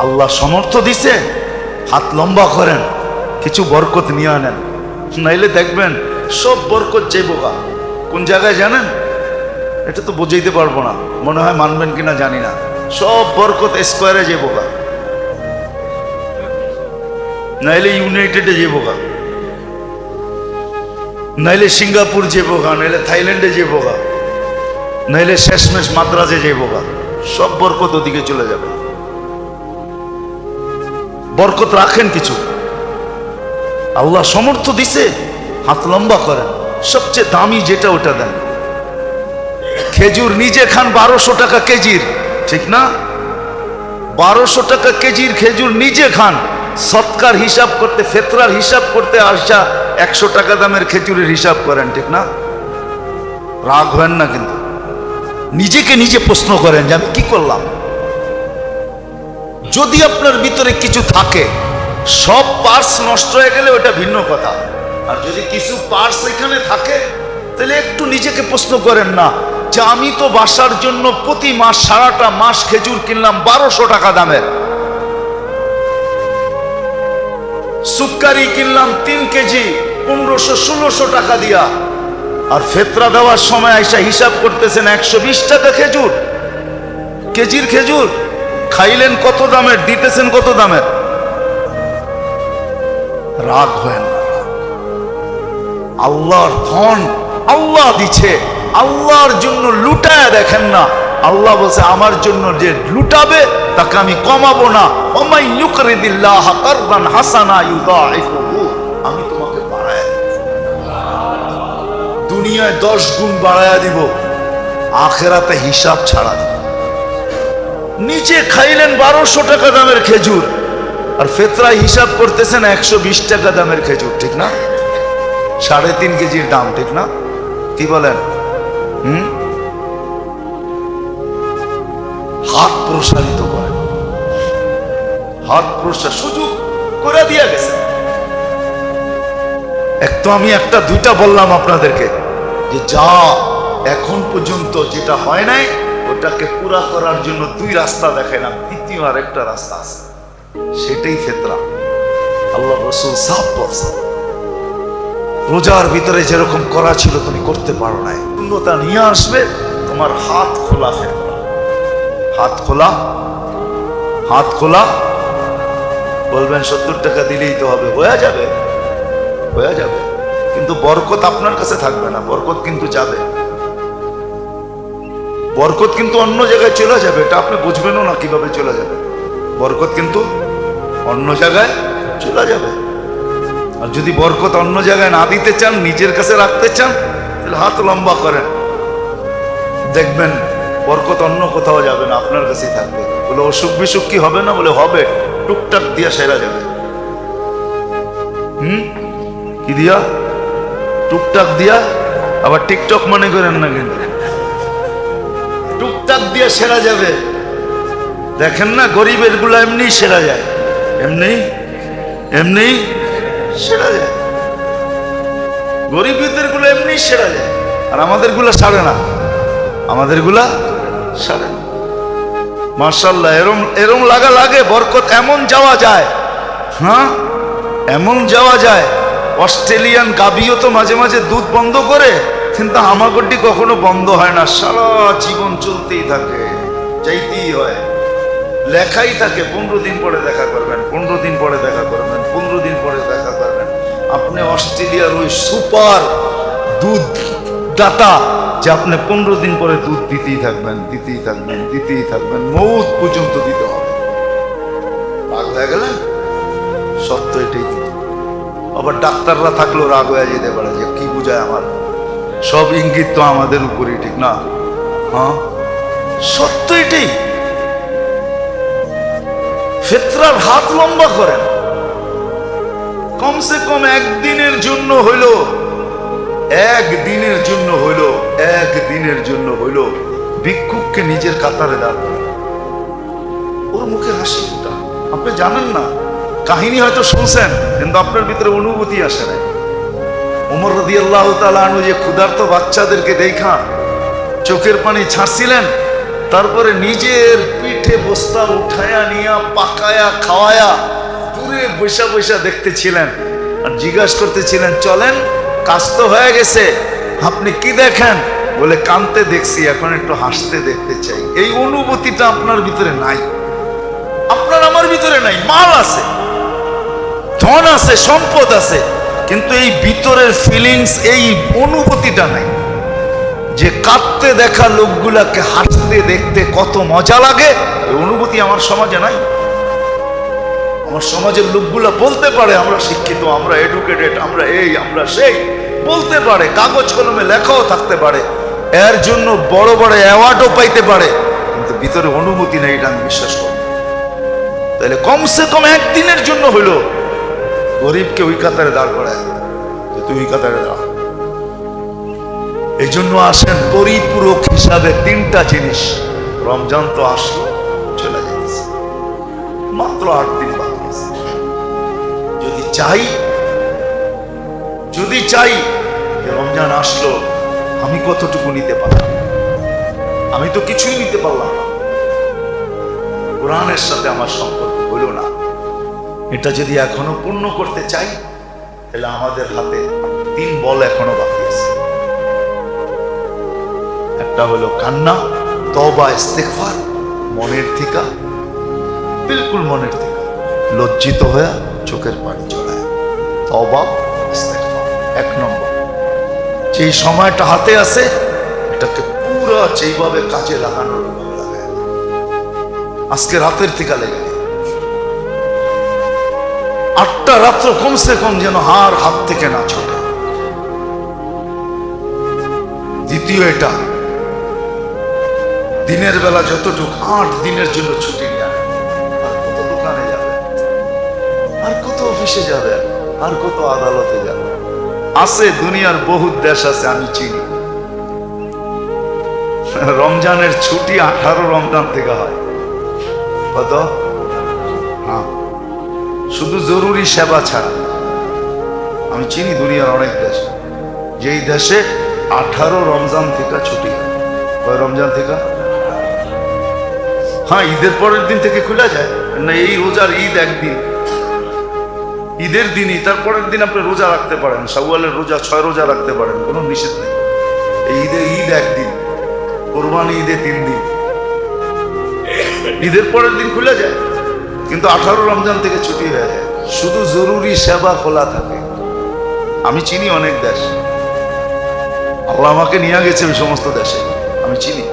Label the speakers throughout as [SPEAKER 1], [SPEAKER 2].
[SPEAKER 1] আল্লাহ সমর্থ দিছে, হাত লম্বা করেন, কিছু বরকত নিয়ে আনেন, নাইলে দেখবেন সব বরকত যাইবোগা। কোন জায়গায় জানেন? এটা তো বুঝাইতে পারবো না, মনে হয় মানবেন কিনা জানি না। সব বরকত স্কোয়ারে যাইবোগা, নাইলে ইউনাইটেডে যাইবোগা, নাইলে সিঙ্গাপুর যাইবোগা, নাইলে থাইল্যান্ডে যাইবোগা, নাইলে শেষমেশ মাদ্রাজে যাইবোগা। সব বরকত ওদিকে চলে যাবে। বরকত রাখেন কিছু, আল্লাহ সমর্থ দিছে, হাত লম্বা করেন, সবচেয়ে দামি যেটা ওটা দেন। খেজুর নিজে খান 1200 টাকা কেজির, ঠিক না? 1200 টাকা কেজির খেজুর নিজে খান, সৎকার হিসাব করতে, ফেতরার হিসাব করতে আসা 100 টাকা দামের খেজুরের হিসাব করেন, ঠিক না? রাগ হয় না, কিন্তু নিজেকে নিজে প্রশ্ন করেন যে আমি কি করলাম। যদি আপনার ভিতরে কিছু থাকে, সব পার্টস নষ্ট হয়ে গেলে ওটা ভিন্ন কথা, আর যদি কিছু পার্টস এখানে থাকে তাহলে একটু নিজেকে প্রশ্ন করেন না যে আমি তো বাসার জন্য প্রতি মাস সারাটা মাস খেজুর কিনলাম 1200 টাকা দামের, সুক্কারি কিনলাম 3 কেজি 1500-1600 টাকা দিয়া, আর ফেতরা দেওয়ার সময় আইসা হিসাব করতেছেন 120 টাকা খেজুর, কেজির খেজুর। খাইলেন কত দামের, দিতেছেন কত দামের? রাগ হয় না। আল্লাহর ধন আল্লাহ দিচ্ছে, আল্লাহর জন্য লুটায় দেখেন না। আল্লাহ বলছে আমার জন্য যে লুটাবে তাকে আমি কমাবো না। ওমাই ইউকরিদিল্লাহ কারদান হাসানা ইউদাইফুহু, আমি তোমাকে বাড়ায় দেব, দুনিয়ায় 10 গুণ বাড়ায় দিব, আখিরাতে হিসাব ছাড়া দিব। নিচে খাইলেন 1200 টাকা দামের খেজুর, আর ফেতরায় হিসাব করতেছেন 120 টাকা দামের খেজুর, ঠিক না? 3.5 কেজির দাম, ঠিক না? কি বলেন? হাত প্রসারিত করেন, হাত প্রসার সুযোগ করে দিয়ে গেছে। এক তো আমি একটা দুইটা বললাম আপনাদেরকে যে যা এখন পর্যন্ত যেটা হয় নাই ওটাকে পুরা করার জন্য 2 রাস্তা দেখাইলাম, তৃতীয় আর একটা রাস্তা আছে, সেটাই ফেতরা। আল্লাহ রাসূল সাফ বলছে, রোজার ভিতরে যেরকম করা ছিল তুমি করতে পারো নাই, পূর্ণতা নিয়ে আসবে, তোমার হাত খোলা ফেতরা, হাত খোলা, হাত খোলা। বলবেন 70 টাকা দিলেই তো হবে, হয়ে যাবে, হয়ে যাবে, কিন্তু বরকত আপনার কাছে থাকবে না, বরকত কিন্তু যাবে, বরকত কিন্তু অন্য জায়গায় চলে যাবে। এটা আপনি বুঝবেনও না কিভাবে চলে যাবে, বরকত কিন্তু অন্য জায়গায় চলে যাবে। আর যদি বরকত অন্য জায়গায় না দিতে চান, নিজের কাছে রাখতে চান, তাহলে হাত লম্বা করেন, দেখবেন বরকত অন্য কোথাও যাবে না, আপনার কাছেই থাকবে। বলে অসুখ বিসুখ কি হবে না? বলে হবে, টুকটাক দিয়া সেরা যাবে। কি দিয়া? টুকটাক দিয়া। আবার টিকটক মনে করেন না, কিন্তু টুকটাক দিয়া সেরা যাবে। দেখেন না গরিবের গুলা এমনি সেরা যায়, এমনি এমনি সেরা যায়, গরিবদের গুলো এমনি সেরা যায়, আর আমাদের গুলা সারে না, আমাদের গুলা সারে না। মাশাআল্লাহ, এরম এরম লাগা লাগে, বরকত এমন যাওয়া যায়, হ্যাঁ এমন যাওয়া যায়। অস্ট্রেলিয়ান গাভীও তো মাঝে মাঝে দুধ বন্ধ করে, কিন্তু হামাগুড়ি কখনো বন্ধ হয় না, সারা জীবন চলতেই থাকে, চাইতেই হয়, লেখাই থাকে 15 দিন পরে দেখা করবেন, 15 দিন পরে দেখা করবেন, 15 দিন পরে দেখা করবেন। আপনি অস্ট্রেলিয়ার ওই সুপার দুধ দাতা যে আপনি 15 দিন পরে দুধ দিতেই থাকবেন, দিতেই থাকবেন, দিতেই থাকবেন, মৌত পর্যন্ত দিতে হবে। রাগ হয়ে গেলেন? সত্য এটাই। আবার ডাক্তাররা থাকলেও রাগ হয়ে যেতে পারে যে কি বুঝায় আমার, সব ইঙ্গিত তো আমাদের উপরই, ঠিক না? হ্যাঁ সত্য এটাই। ফেতরার হাত লম্বা করেন, কমসে কম একদিনের জন্য হইল, একদিনের জন্য হইল, একদিনের জন্য হইল ভিক্ষুককে নিজের কাতারে দাঁড় করেন, ওর মুখে হাসি ফুটা। আপনি জানেন না, কাহিনী হয়তো শুনছেন, কিন্তু আপনার ভিতরে অনুভূতি আসে নাই। ওমর রাদিয়াল্লাহু তাআলা আনহু যে ক্ষুধার্ত বাচ্চাদেরকে দেখা চোখের পানি ছাড়ছিলেন, তারপরে নিজের পিঠে বস্তা উঠায়া নিয়া পাকায়া খাওয়ায়া দূরে বৈশা বৈশা দেখতেছিলেন আর জিজ্ঞাসা করতেছিলেন, চলেন কাজ তো হয়ে গেছে, আপনি কি দেখেন? বলে, কানতে দেখছি, এখন একটু হাসতে দেখতে চাই। এই অনুভূতিটা আপনার ভিতরে নাই, আপনার আমার ভিতরে নাই। মাল আছে, ধন আছে, সম্পদ আছে, কিন্তু এই ভিতরের ফিলিংস, এই অনুভূতিটা নাই যে কাঁদতে দেখা লোকগুলাকে হাসতে দেখতে কত মজা লাগে। এই অনুভূতি আমার সমাজে নাই। আমার সমাজের লোকগুলা বলতে পারে আমরা শিক্ষিত, আমরা এডুকেটেড, আমরা এই, আমরা সেই, বলতে পারে, কাগজ কলমে লেখাও থাকতে পারে, এর জন্য বড় বড় অ্যাওয়ার্ডও পাইতে পারে, কিন্তু ভিতরে অনুভূতি নেই, এটা আমি বিশ্বাস করি। তাহলে কমসে কম একদিনের জন্য হইলো গরিবকে ওই কাতারে দাঁড় করায়, যে তুই ওই কাতারে দাঁড়া। এই জন্য আসেন পরিপূরক হিসাবে তিনটা জিনিস। রমজান তো আসলো, চলে যাচ্ছে, মাত্র 8 দিন বাকি আছে। যদি চাই যে রমজান আসলো, আমি কতটুকু নিতে পারলাম? আমি তো কিছুই নিতে পারলাম না। কোরআনের সাথে আমার সম্পর্ক হইল না। এটা যদি এখনো পূর্ণ করতে চাই, তাহলে আমাদের হাতে 3 বল এখনো বাকি আছে। একটা হলো কান্না, তওবা, ইস্তেগফার, মনের থেকে, বিলকুল মনের থেকে লজ্জিত হয়ে চোখের পানি ঝরায়, তওবা, ইস্তেগফার 1 নম্বর। যেই সময়টা হাতে আছে, এটাকে পুরো যেইভাবে কাজে লাগানোর ভাবে লাগায়। আজকে রাতের থেকে লেগে 8টা রাত্র কমসে কম যেন হাত থেকে না ছোটে। দ্বিতীয়, এটা দিনের বেলা যতটুকু 8 দিনের জন্য ছুটি নিয়ে আনে। আর কত দোকানে যাবে, আর কত অফিসে যাবে, আর কত আদালতে যাবে। আছে দুনিয়ার বহুত দেশ আছে, আমি চিনি। রমজানের ছুটি 18 রমজান থেকে হয়। কত? হ্যাঁ, শুধু জরুরি সেবা ছাড়া। আমি চিনি দুনিয়ার অনেক দেশ, যেই দেশে 18 রমজান থেকে ছুটি হয়। কয় রমজান থেকে? হ্যাঁ, ঈদের পরের দিন থেকে খোলা যায় না। এই রোজার ঈদ একদিন, ঈদের দিনই, তারপরের দিন আপনি রোজা রাখতে পারেন, শাওয়ালের রোজা 6 রোজা রাখতে পারেন, কোনো নিষেধ নেই। এই ঈদ একদিন, কোরবানি ঈদে 3 দিন, ঈদের পরের দিন খোলা যায়, কিন্তু 18 রমজান থেকে ছুটি হয়ে যায়। শুধু জরুরি সেবা খোলা থাকে। আমি চিনি অনেক দেশ, আল্লাহ আমাকে নিয়ে গেছে ওই সমস্ত দেশে, আমি চিনি,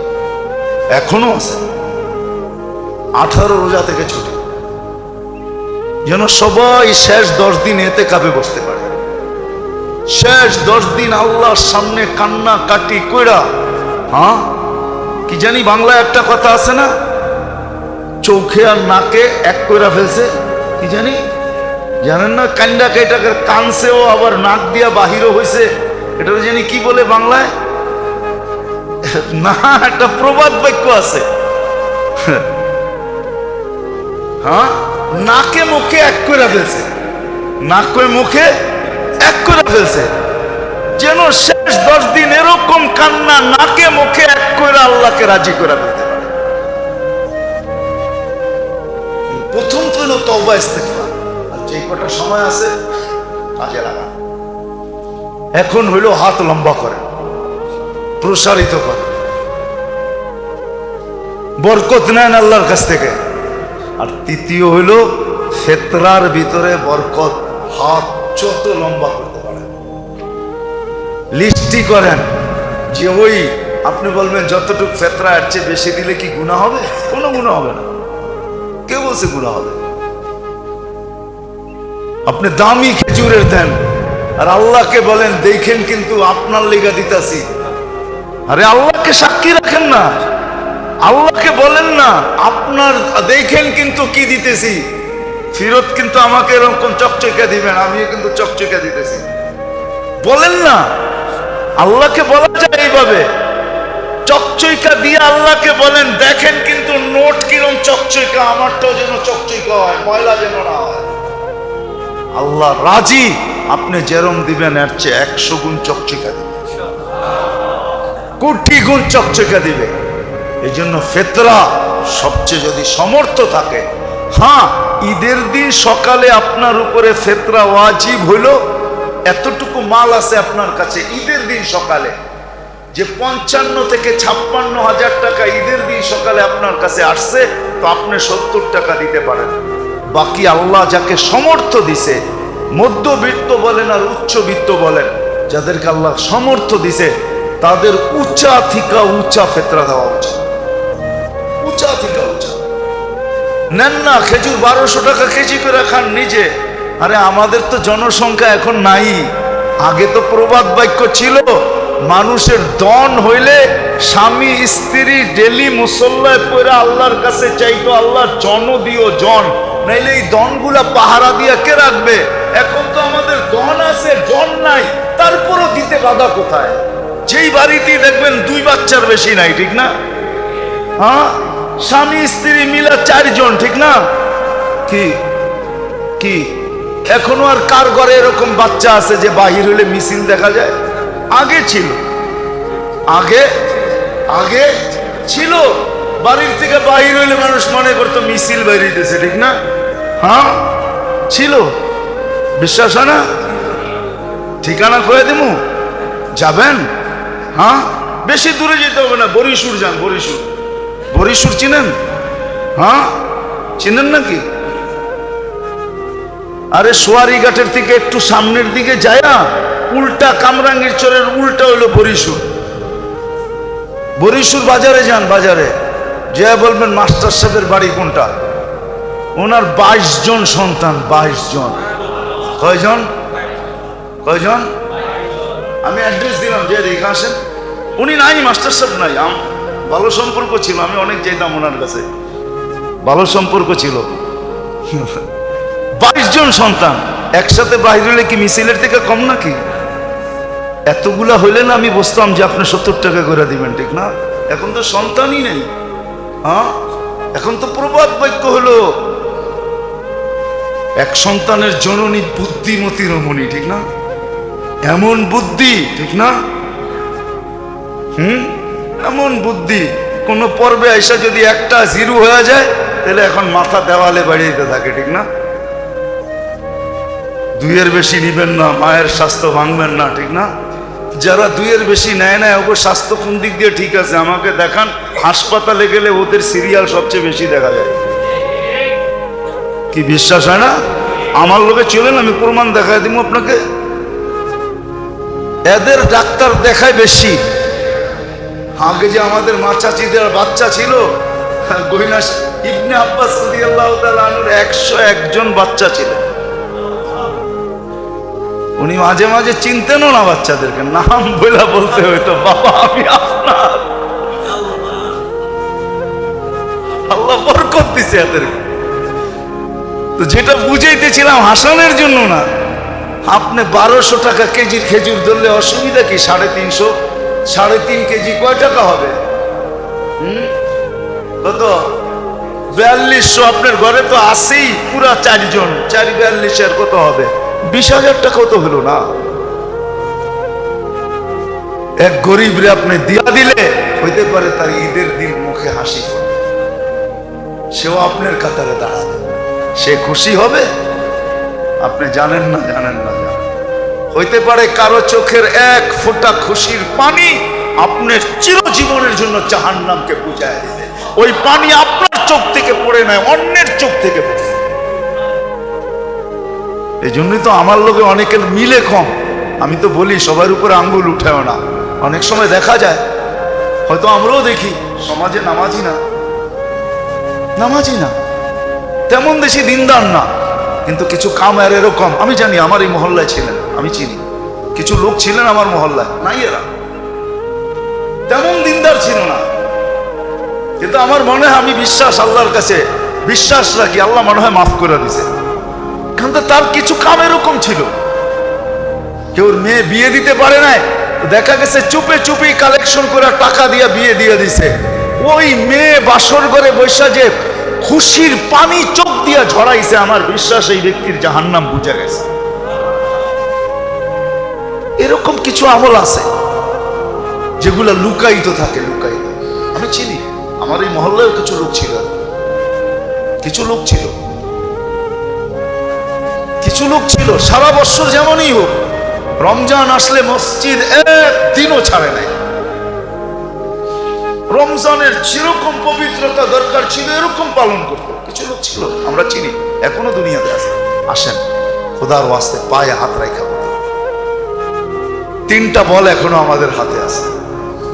[SPEAKER 1] এখনো আছে 18 রোজা থেকে ছুটি, যেন সবাই শেষ 10 দিন এতে কাপে বসতে পারে। শেষ 10 দিন আল্লাহর সামনে কান্না কাটি কইরা, হ্যাঁ, কি জানি বাংলায় একটা কথা আছে না, চোখে আর নাকে এক কইরা ফেলছে, কি জানি, জানেন না? কান্ডা কেটাকে কানছেও, আবার নাক দিয়া বাহিরও হয়েছে, এটা জানি কি বলে বাংলায়, না একটা প্রবাদ বাক্য আছে। হ্যাঁ, নাকে মুখে এক করে ফেলছে, নাকে মুখে এক করে ফেলছে, যেন শেষ 10 দিন এরকম কান্না নাকে মুখে এক করে আল্লাহকে রাজি করে ফেলতে পারে। প্রথম তো হলো তওবা, ইস্তেগফার। আর যে কটা সময় আছে কাজে লাগান। এখন হইল হাত লম্বা করেন, প্রসারিত করেন, বরকত নেন আল্লাহর কাছ থেকে। আর তৃতীয় হইল ফেতরার ভিতরে বরকত, হাত যত লম্বা করতে পারেন, লিস্টি করেন, যে ওই আপনি বলবেন যতটুকু ফেতরা এর চেয়ে বেশি দিলে কি গুনাহ হবে? কোনো গুনাহ হবে না। কে বলছে গুনাহ হবে? আপনি দামি খেজুরের দেন আর আল্লাহকে বলেন দেখেন কিন্তু আপনার লেগা দিতাছি। আরে আল্লাহকে সাক্ষী রাখেন না, আল্লাহকে বলেন না আপনার দেখেন কিন্তু কি দিতেছি, ফিরত কিন্তু আমাকে এরকম চকচকে দিবেন, আমিও কিন্তু চকচকে দিতেছি, বলেন না। আল্লাহকে বলা যায় এইভাবে, চকচকা দিয়ে আল্লাহকে বলেন দেখেন কিন্তু নোট কিরম চকচকা, আমারটাও যেন চকচকা হয়, ময়লা যেন না হয়। আল্লাহ রাজি, আপনি যেরম দিবেন এর চেয়ে 100 গুণ চকচকা দিবে, কোটি গুণ চকচকা দিবে। এই জন্য ফেতরা সবচেয়ে যদি সমর্থ থাকে, হ্যাঁ ঈদের দিন সকালে আপনার উপরে ফিতরা ওয়াজিব হলো, এতটুকু মাল আছে আপনার কাছে ঈদের দিন সকালে, যে 55 থেকে 56 হাজার টাকা ঈদের দিন সকালে আপনার কাছে আসছে, তো আপনি 70 টাকা দিতে পারেন। বাকি আল্লাহ যাকে সমর্থ দিছে, মধ্যবিত্ত বলেন আর উচ্চবিত্ত বলেন, যাদেরকে আল্লাহ সমর্থ দিছে তাদের উঁচা থেকে উঁচা ফিতরা দেওয়া উচিত, উঁচা থেকে উঁচা। নেন না খেজুর 1200 টাকা কেজি করে খান নিজে। আরে আমাদের তো জনসংখ্যা এখন নাই, আগে তো প্রবাদ বাক্য ছিল, মানুষের দন হইলে স্বামী স্ত্রী ডেলি মুসল্লায় পড়ে আল্লাহর কাছে চাইতো, আল্লাহ জন দিও জন, নাইলে এই দনগুলা পাহারা দিয়া কে রাখবে? এখন তো আমাদের দন আছে জন নাই, তারপরও দিতে বাধা কোথায়? যেই বাড়িতেই দেখবেন 2 বাচ্চার বেশি নাই, ঠিক না? হ্যাঁ, স্বামী স্ত্রী মিলা 4 জন, ঠিক না? কি কি এখনো আর কার ঘরে এরকম বাচ্চা আছে যে বাহির হলে মিছিল দেখা যায়? আগে ছিল, আগে আগে ছিল, বাড়ির থেকে বাহির হইলে মানুষ মনে করতো মিছিল বেরিয়েছে, ঠিক না? হ্যাঁ ছিল। বিশ্বাস হয় না? ঠিকানা কয়ে দেবো, যাবেন? হ্যাঁ, বেশি দূরে যেতে হবে না, বরিশুর যান, বরিশুর। বরিশুর চিনেন? হ্যাঁ চিনেন নাকি? আরে সোয়ারি ঘাটের থেকে একটু সামনের দিকে যায় না, উল্টা কামরাঙ্গীর চরের উল্টা হইলো বরিশুর। বরিশুর বাজারে যান, বাজারে যে বলবেন মাস্টার সাহেবের বাড়ি কোনটা? ওনার 22 জন সন্তান, 22 জন। কয়জন? কয়জন? আমি অ্যাড্রেস দিলাম, যে রেখে আসেন। উনি নাই, মাস্টার সাহেব নাই, ভালো সম্পর্ক ছিল, আমি অনেক যেতাম ওনার কাছে, ভালো সম্পর্ক ছিল। 22 জন সন্তান একসাথে বাইরে হলে কি মিছিলের থেকে কম নাকি? এতগুলা হইলে না আমি বুঝতাম যে আপনি 70 টাকা করে দিবেন, ঠিক না? এখন তো সন্তানই নেই। হ্যাঁ, এখন তো প্রবাদ বাক্য হলো এক সন্তানের জননী বুদ্ধিমতী রমণী, ঠিক না? এমন বুদ্ধি, ঠিক না? এমন বুদ্ধি, কোন পর্বে আইসা যদি একটা 0 হয়ে যায় তাহলে এখন মাথা দেওয়ালে বাড়িয়ে থাকে, ঠিক না? 2-এর বেশি নিবেন না, মায়ের স্বাস্থ্য ভাঙবেন না, ঠিক না? যারা 2-এর বেশি নেয় না, ওর স্বাস্থ্য কোন দিক দিয়ে ঠিক আছে আমাকে দেখান। হাসপাতালে গেলে ওদের সিরিয়াল সবচেয়ে বেশি দেখা যায়। কি বিশ্বাস হয় না? আমার লোকে চলেন, আমি প্রমাণ দেখাই দিব আপনাকে। এদের ডাক্তার দেখায় বেশি। আগে যে আমাদের মা চাচিদের বাচ্চা ছিল, গহিনা ইবনে আব্বাস রাদিয়াল্লাহু তাআলা আনহুর 101 জন বাচ্চা ছিল। উনি মাঝে মাঝে চিনতেনও না বাচ্চাদেরকে, নাম বইলা বলতে হইতো, বাবা আমি আপনার। আল্লাহ বরকত দিছে এদেরকে। তো যেটা বুঝাইতেছিলাম হাসানের জন্য না, আপনি 1200 টাকা কেজির খেজুর ধরলে অসুবিধা কি? 350, 3.5 কেজি কয় টাকা হবে? কত? 4200। আপনার ঘরে তো আসেই পুরা 4 জন, 4-42 কত হবে? 20,000 টাকাও তো হলো না। এক গরিব রে আপনি দিয়া দিলে হইতে পারে তার ঈদের দিন মুখে হাসি পড়ে, সেও আপনার কাতারে দাঁড়াবে, সে খুশি হবে। আপনি জানেন না, জানেন না, হইতে পারে কারো চোখের 1 ফোঁটা খুশির পানি আপনার চিরজীবনের জন্য জাহান্নামকে বুঝায় দিবে। ওই পানি আপনার চোখ থেকে পড়ে নয়, অন্যের চোখ থেকে পড়ে। এই জন্যই তো আমার লোকে অনেকের মিলে কম। আমি তো বলি সবার উপরে আঙ্গুল উঠেও না। অনেক সময় দেখা যায়, হয়তো আমরাও দেখি সমাজে নামাজি না, নামাজি না, তেমন বেশি দিনদার না, কিন্তু কিছু কামের এরকম। আমি জানি, আমার এই মহল্লায় ছিলেন, আমি চিনি কিছু লোক ছিলেন আমার মহল্লায়, নাই এরা তেমন দিনদার ছিল না, কিন্তু আমার মনে হয়, আমি বিশ্বাস আল্লাহর কাছে বিশ্বাস রাখি, আল্লাহ মনে হয় মাফ করে দিছে। কিন্তু তার কিছু কাম এরকম ছিল, কেউ মেয়ে বিয়ে দিতে পারে নাই, দেখা গেছে চুপে চুপি কালেকশন করে টাকা দিয়ে বিয়ে দিয়ে দিছে। ওই মেয়ে বাসর ঘরে বৈশা যে খুশির পানি চোখ দিয়ে ঝরাইছে, আমার বিশ্বাস এই ব্যক্তির জাহান্নাম বুঝা গেছে। এরকম কিছু আমল আছে যেগুলা লুকায়িত থাকে, লুকায়িত। আমি চিনি আমার এই মহল্লায় কিছু লোক ছিল, কিছু লোক ছিল, কিছু লোক ছিল সারা বছর যেমনই হোক রমজান আসলে মসজিদ একদিনও ছাড়ে নাই। রমজানের যেরকম পবিত্রতা দরকার ছিল এরকম পালন করতো। কিছু লোক ছিল, আমরা চিনি, এখনো দুনিয়াতে আছে। আসেন খোদার ওয়াস্তে পায়ে হাত রাখা বলি, 3টা বল এখনো আমাদের হাতে আছে,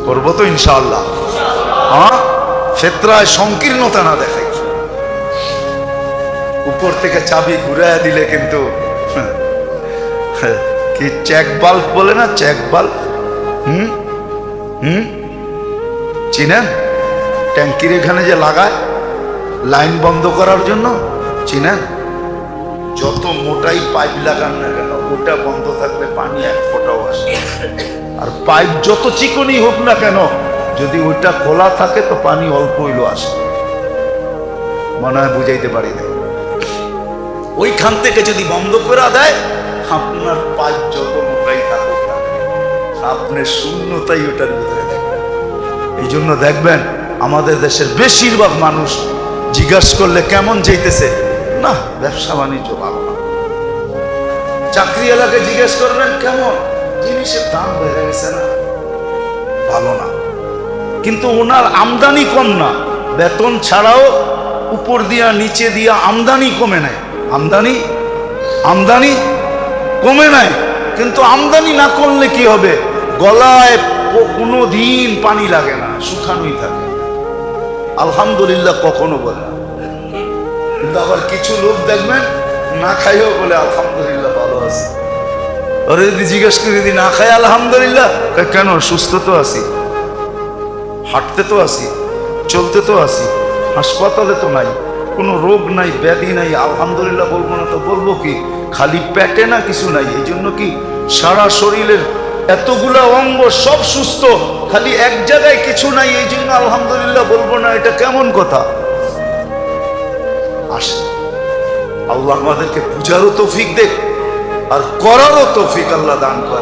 [SPEAKER 1] করবো তো ইনশাআল্লাহ। হ্যাঁ, ফেতরায় সংকীর্ণতা না দেখাই, উপর থেকে চাবি ঘুরাইয়া দিলে কিন্তু কি চেক বাল্ব বলে না, চেক বাল্ব, চিনেন? ট্যাঙ্কির এখানে যে লাগায় লাইন বন্ধ করার জন্য, চিনেন? যত মোটাই পাইপ লাগান না কেন ওটা বন্ধ থাকলে পানি এক ফোঁটাও আসে, আর পাইপ যত চিকনই হোক না কেন যদি ওইটা খোলা থাকে তো পানি অল্প হইলো আসে। মনে হয় বুঝাইতে পারি না। ওইখান থেকে যদি বন্ধ করে দেয় আপনার পাইপ যত মোটাই থাকুক না আপনি শূন্যতাই ওটার ভিতরে দেখবেন। এই জন্য দেখবেন আমাদের দেশের বেশিরভাগ মানুষ জিজ্ঞাসা করলে কেমন যেতেছে, না ব্যবসা বাণিজ্য ভালো না। চাকরি এলাকায় জিজ্ঞেস করবেন কেমন, জিনিসের দাম বেড়ে গেছে না, ভালো না। কিন্তু ওনার আমদানি কম না, বেতন ছাড়াও উপর দিয়া নিচে দিয়া আমদানি কমে নাই, আমদানি কমে নাই। কিন্তু আমদানি না করলে কি হবে, গলায় কোনো দিন পানি লাগে না, শুকানোই থাকে। আলহামদুলিল্লাহ কখনো বলে না। কিন্তু আবার কিছু লোক দেখবেন না খাইও বলে আলহামদুলিল্লাহ ভালো আছে। ওরা যদি জিজ্ঞেস করি যদি না খাই আলহামদুলিল্লাহ, কেন? সুস্থ তো আছি, হাঁটতে তো আছি, চলতে তো আছি, হাসপাতালে তো নাই, কোনো রোগ নাই, ব্যাধি নাই, আলহামদুলিল্লাহ বলবো না তো বলবো কি? খালি পেটে না কিছু নাই, এই জন্য কি সারা শরীরের এতগুলা অঙ্গ সব সুস্থ, খালি এক জায়গায় কিছু নাই, এই জন্য আলহামদুলিল্লাহ বলবো না, এটা কেমন কথা? আসে আল্লাহ আমাদেরকে বুঝারও তৌফিক দেখ আর করারও তৌফিক আল্লাহ দান করে।